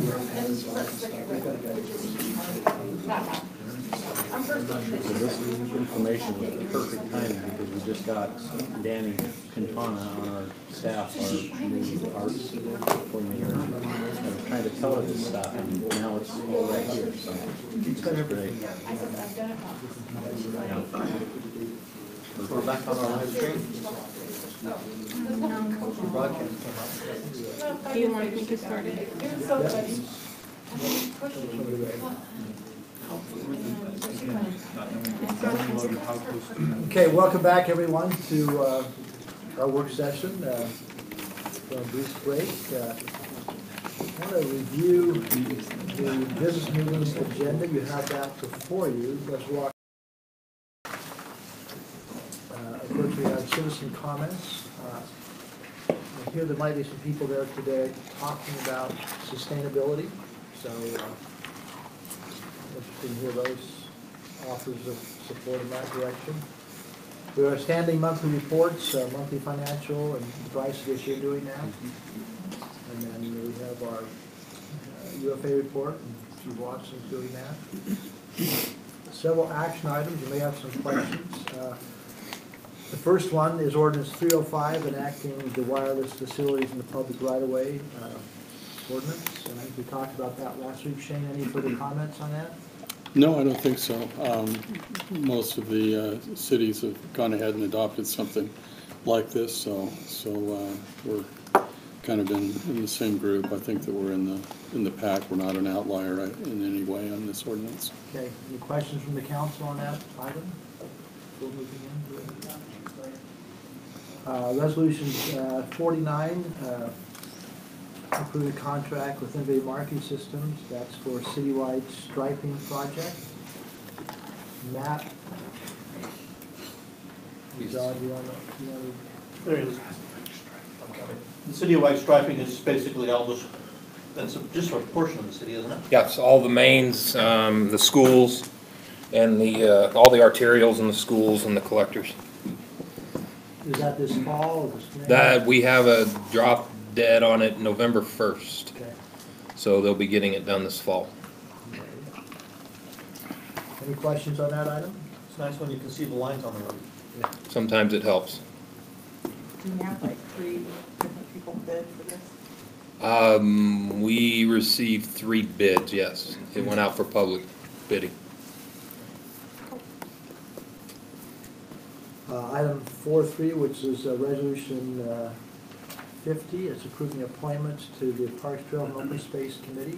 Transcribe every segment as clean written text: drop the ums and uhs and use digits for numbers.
So this information was perfect timing because we just got Danny Quintana on our staff, our new arts coordinator. I was trying to tell her this stuff, and now it's all right here. So it's great. We're back on our live stream. Do you want me to start it? Okay, welcome back everyone to our work session. For a brief break. I want to review the business meetings agenda. You have that before you. Let's walk. Of course, we have citizen comments. I hear there might be some people there today talking about sustainability. So interested to hear those offers of support in that direction. We are standing monthly reports, monthly financial, and Bryce, I guess you're doing that. And then we have our UFA report, and Chief Watson's doing that. Several action items, you may have some questions. The first one is ordinance 305, enacting the wireless facilities in the public right-of-way ordinance. And I think we talked about that last week. Shane, any further comments on that? No, I don't think so. Most of the cities have gone ahead and adopted something like this, so we're kind of in the same group. I think that we're in the pack. We're not an outlier in any way on this ordinance. Okay. Any questions from the council on that item? Before moving into it. Resolution 49. Approved a contract with Innovative Marketing Systems. That's for a citywide striping project. Matt? John, do you want to? There it is. The citywide striping is basically all this, that's just for a portion of the city, isn't it? Yes, all the mains, the schools, and all the arterials in the schools and the collectors. Is that this fall or this spring? That we have a drop dead on it November 1st. Okay. So they'll be getting it done this fall. Okay. Any questions on that item? It's nice when you can see the lines on the road. Yeah. Sometimes it helps. Do you have like 3 different people bid for this? We received 3 bids, yes. It went out for public bidding. Item 4.3, which is resolution 50, it's approving appointments to the Parks, Trail, and Open Space Committee.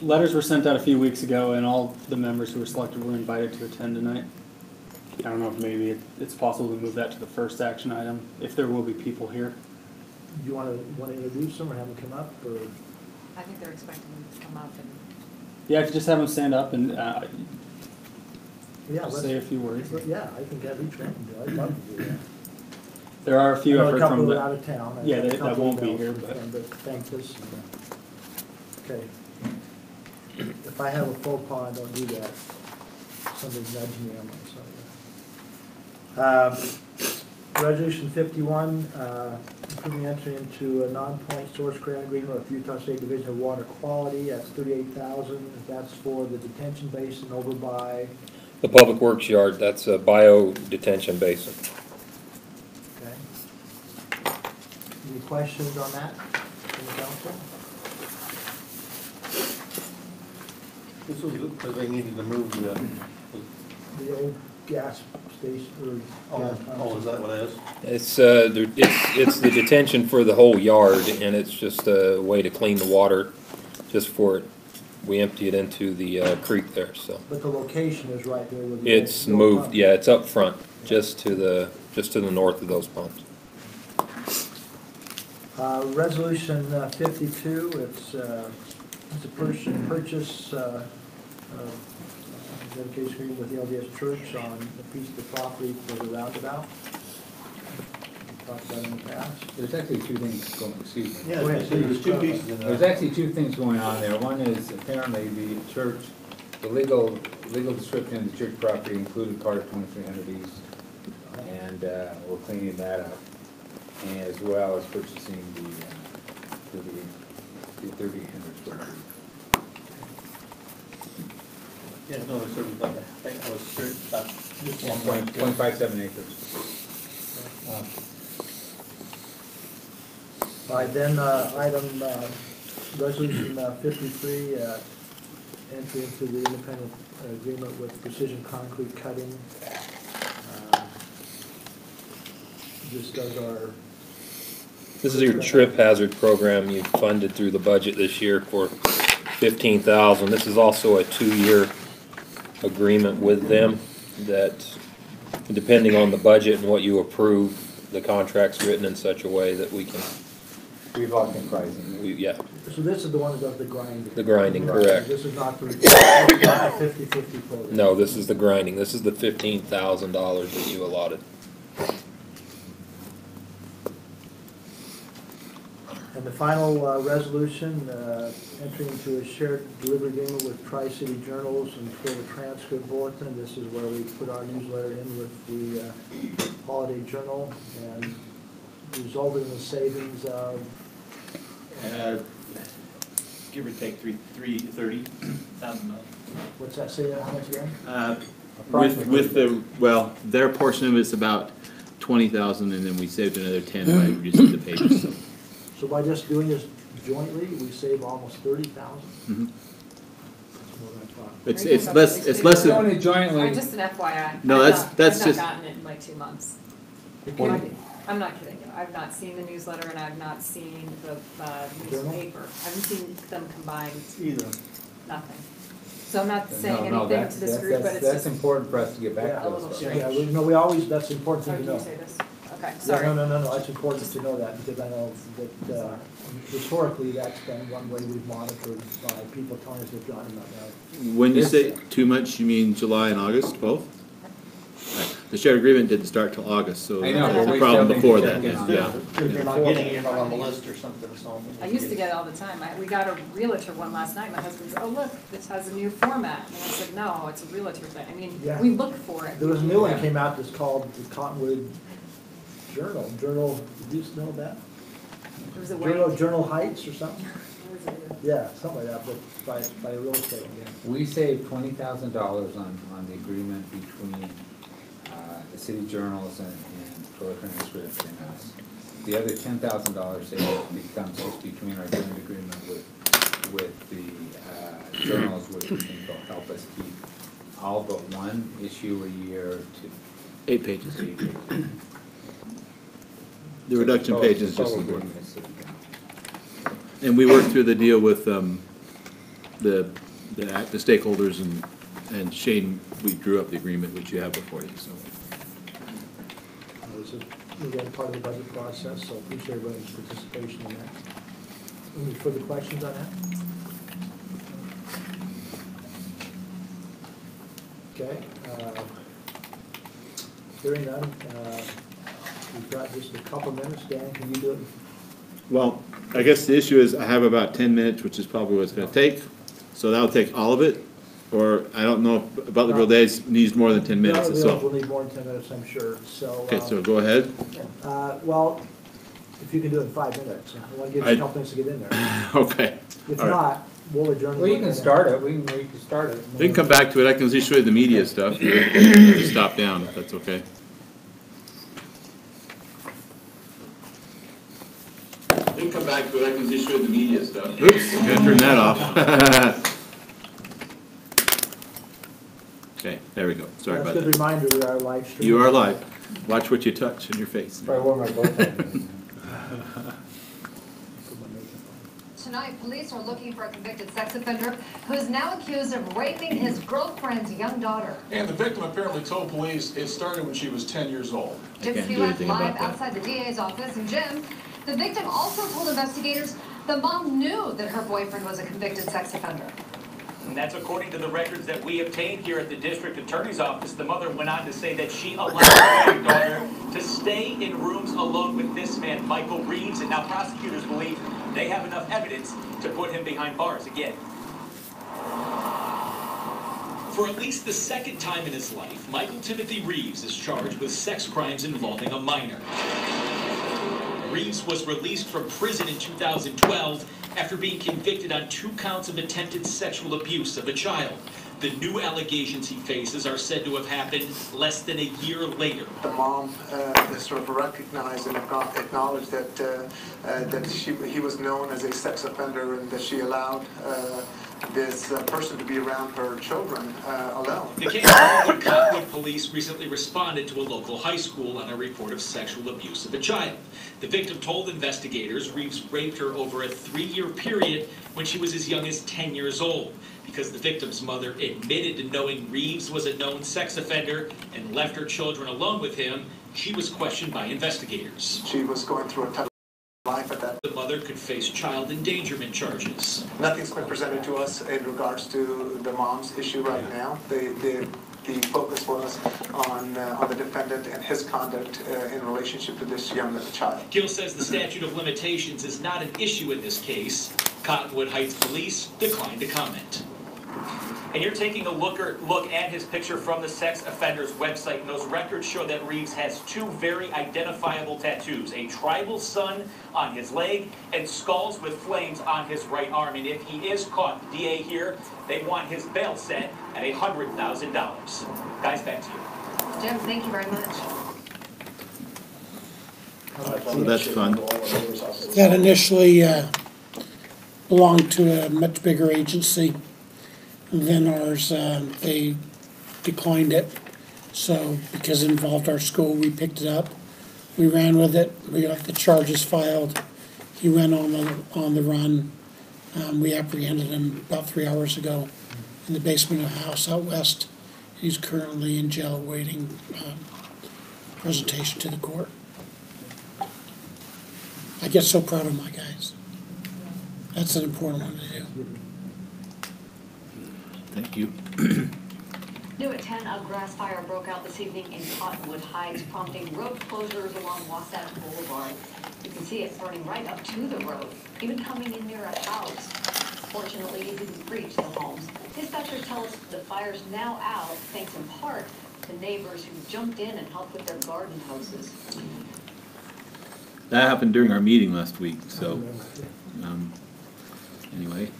Letters were sent out a few weeks ago, and all the members who were selected were invited to attend tonight. I don't know if maybe it's possible to move that to the first action item, if there will be people here. Do you want to introduce them or have them come up? Or? I think they're expecting them to come up and. Yeah, if you just have them stand up and Yeah, say a few words. Yeah, I think have each one do. I'd love to do that. There are a few I know I've a heard couple from are out of town. Yeah, A that couple won't be emails here, from but- them, thank us. Okay. If I have a faux pas, I don't do that. Somebody nudge me on myself. Resolution 51, approving entry into a non-point source grant agreement with Utah State Division of Water Quality. That's $38,000. That's for the detention basin over by. The Public Works Yard, that's a bio detention basin. Okay. Any questions on that from the council? This was because they needed to move the The old gas station or gas pump. is that what it is? It's the detention for the whole yard, and it's just a way to clean the water just for it. We empty it into the creek there, so. But the location is right there with the. It's old moved, pump. yeah, it's up front, just to the north of those pumps. Resolution 52, it's a purchase dedication agreement with the LDS Church on a piece of the property for the roundabout. We talked about in the past. There's actually 2 things going, excuse me. Yeah, Go ahead. there's 2 pieces in There's there. actually 2 things going on there. One is apparently the church, the legal description of the church property included part of 2300 East, and we're cleaning that up, and as well as purchasing the 3,300 square feet. Yeah, no, it's sort of like, I think I was serious about this one. 1.57 acres. All right, then, item, resolution 53, entry into the independent agreement with Precision Concrete Cutting. This does our, This is your trip hazard program you funded through the budget this year for 15,000. This is also a 2-year agreement with them that, depending on the budget and what you approve, the contract's written in such a way that we can, We've locked in pricing. yeah, so this is the one that does the grinding. the grinding, correct. This is not the 50/50 program. No, this is the grinding. This is the $15,000 that you allotted. And the final resolution, entering into a shared delivery agreement with Tri-City Journals and for the transcript bulletin. This is where we put our newsletter in with the Holiday Journal and resulted in a savings of, Give or take $30,000. what's that say, how much again? With the, well, their portion of it's about 20,000, and then we saved another 10 by reducing the pages. So. So by just doing this jointly, we save almost 30,000. Mhm. That's more than I thought. It's less. It's less than. Only jointly. Just an FYI. No, that's I've just. not gotten it in like 2 months. Okay. I'm not kidding you. I've not seen the newsletter and I've not seen the newspaper. I haven't seen them combined, Either. nothing. So I'm not saying No, anything that's- to this that's- group, but that's- it's That's just. important for us to get back Yeah, to a little those. strange. Yeah, we always, that's the important Oh, thing to can you know. say this? Okay, Yeah, sorry. no, that's important to know that, because I know that historically, that's been one way we've monitored by people telling us they've gotten that now. When you say too much, you mean July and August both? Right. The shared agreement didn't start till August, so I know, there's but a we problem still need before to that. check in on Yeah. If you're not getting it, you're not on the list or something, so. I used to get it all the time. We got a realtor one last night. My husband said, oh, look, this has a new format. And I said, no, it's a realtor thing. I mean, Yeah. we look for it. There was a new one that came out that's called the Cottonwood Journal, do you know that? It was a way. Journal Heights or something? What was it? Yeah, something like that, but by a real estate, yeah. We saved $20,000 on the agreement between the city journals and Florida Transcript and us. The other $10,000 savings becomes just between our joint agreement with the journals, which we think will help us keep all but one issue a year to 8 pages. 8 pages. The reduction page is just Total important. agreement is city council. And we worked through the deal with the stakeholders, and Shane, we drew up the agreement which you have before you. So. This is, again, part of the budget process, so appreciate everyone's participation in that. Any further questions on that? Okay. Hearing none, we've got just a couple minutes. Dan, can you do it? Well, I guess the issue is I have about 10 minutes, which is probably what it's going to take. So that'll take all of it, or I don't know if Butlerville Days needs more than 10 minutes. No, So. we'll need more than 10 minutes, I'm sure, so. Okay, so go ahead. Well, if you can do it in 5 minutes, I want to give you a couple minutes to get in there. Okay. If All right. not, we'll adjourn. Well, you can start it, we can start it. We can come back to it. I can just show you the media stuff. Just stop down if that's okay. We can come back to it. I can just show you the media stuff. Oops, gotta turn that off. Okay, there we go. Sorry That's about a good that. reminder, we are live streaming. You are live. Watch what you touch in your face. Probably wore my bow tie. Tonight, police are looking for a convicted sex offender who is now accused of raping his girlfriend's young daughter. And the victim apparently told police it started when she was 10 years old. Jim can't do Spivak anything live about that. outside the DA's office. And Jim, the victim also told investigators the mom knew that her boyfriend was a convicted sex offender. And that's according to the records that we obtained here at the district attorney's office. The mother went on to say that she allowed her daughter to stay in rooms alone with this man, Michael Reeves, and now prosecutors believe they have enough evidence to put him behind bars again. For at least the second time in his life, Michael Timothy Reeves is charged with sex crimes involving a minor. Reeves was released from prison in 2012 after being convicted on 2 counts of attempted sexual abuse of a child. The new allegations he faces are said to have happened less than a year later. The mom has sort of recognized and acknowledged that he was known as a sex offender and that she allowed this person to be around her children alone. The Cottonwood police recently responded to a local high school on a report of sexual abuse of a child. The victim told investigators Reeves raped her over a 3-year period when she was as young as 10 years old. Because the victim's mother admitted to knowing Reeves was a known sex offender and left her children alone with him, she was questioned by investigators. She was going through a tough life at that. The mother could face child endangerment charges. Nothing's been presented to us in regards to the mom's issue right now. The focus was on the defendant and his conduct in relationship to this young child. Gill says the statute of limitations is not an issue in this case. Cottonwood Heights Police declined to comment. And you're taking a look at his picture from the sex offender's website, and those records show that Reeves has 2 very identifiable tattoos, a tribal sun on his leg and skulls with flames on his right arm. And if he is caught, the DA here, they want his bail set at $100,000. Guys, back to you. Jim, thank you very much. So that's fun. That initially belonged to a much bigger agency than ours. They declined it. So because it involved our school, we picked it up. We ran with it. We got the charges filed. He went on the run. We apprehended him about 3 hours ago in the basement of a house out west. He's currently in jail awaiting presentation to the court. I get so proud of my guys. That's an important one to do. Thank you. New at 10, a grass fire broke out this evening in Cottonwood Heights, prompting road closures along Wasatch Boulevard. You can see it burning right up to the road, even coming in near a house. Fortunately, it didn't reach the homes. Dispatchers tell us the fire's now out, thanks in part to neighbors who jumped in and helped with their garden hoses. That happened during our meeting last week, so, anyway.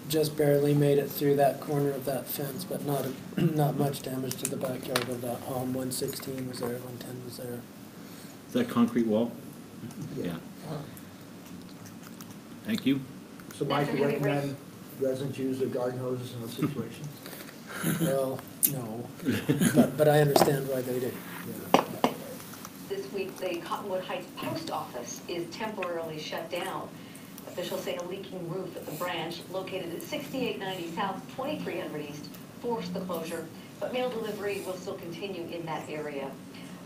Just barely made it through that corner of that fence, but not much damage to the backyard of that home. 116 was there, 110 was there. Is that concrete wall? Yeah. Thank you. So Mike, you recommend residents use their garden hoses in those situations? Well, no, but I understand why they do. Yeah. This week, the Cottonwood Heights Post Office is temporarily shut down. Officials say a leaking roof at the branch, located at 6890 South, 2300 East, forced the closure, but mail delivery will still continue in that area.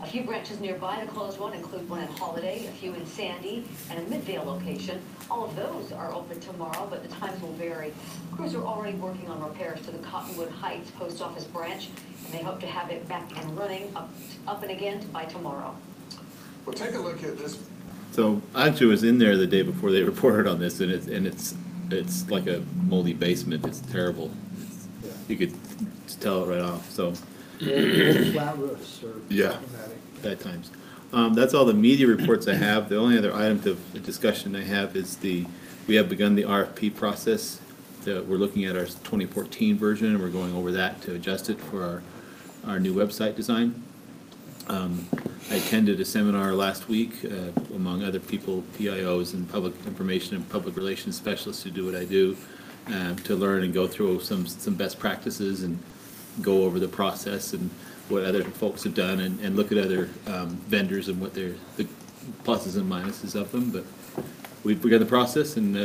A few branches nearby the closed one include one in Holiday, a few in Sandy, and a Midvale location. All of those are open tomorrow, but the times will vary. Crews are already working on repairs to the Cottonwood Heights Post Office branch, and they hope to have it back and running up and again by tomorrow. Well, take a look at this. So I actually was in there the day before they reported on this, and it's like a moldy basement. It's terrible. You could tell it right off. So Flat roofs or problematic at times. That's all the media reports I have. The only other item of discussion I have is we have begun the RFP process. We're looking at our 2014 version, and we're going over that to adjust it for our new website design. I attended a seminar last week, among other people, PIOs and public information and public relations specialists who do what I do, to learn and go through some best practices and go over the process and what other folks have done and look at other vendors and what the pluses and minuses of them. But we've begun the process and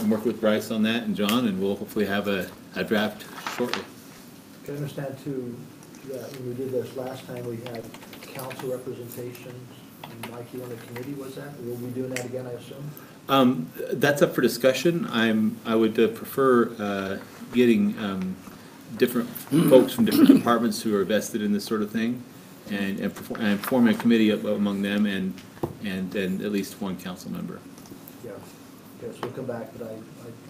work with Bryce on that and John, and we'll hopefully have a draft shortly. I understand too that when we did this last time, we had council representation, and Mike, you on the committee, was that? Will we be doing that again, I assume? That's up for discussion. I would prefer getting different folks from different departments who are vested in this sort of thing, and forming a committee among them, and then at least one council member. Yeah. Okay, so we'll come back, but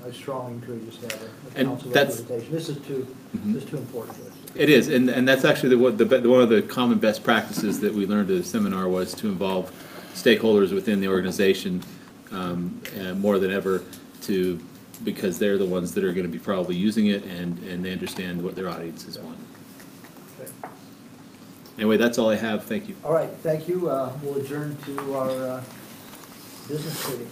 I strongly encourage us to have a And council that's- representation. This is too important to us. It is, and that's actually one of the common best practices that we learned at the seminar was to involve stakeholders within the organization more than ever, because they're the ones that are gonna be probably using it, and they understand what their audiences want. Okay. Anyway, that's all I have, thank you. All right, thank you. We'll adjourn to our business meeting.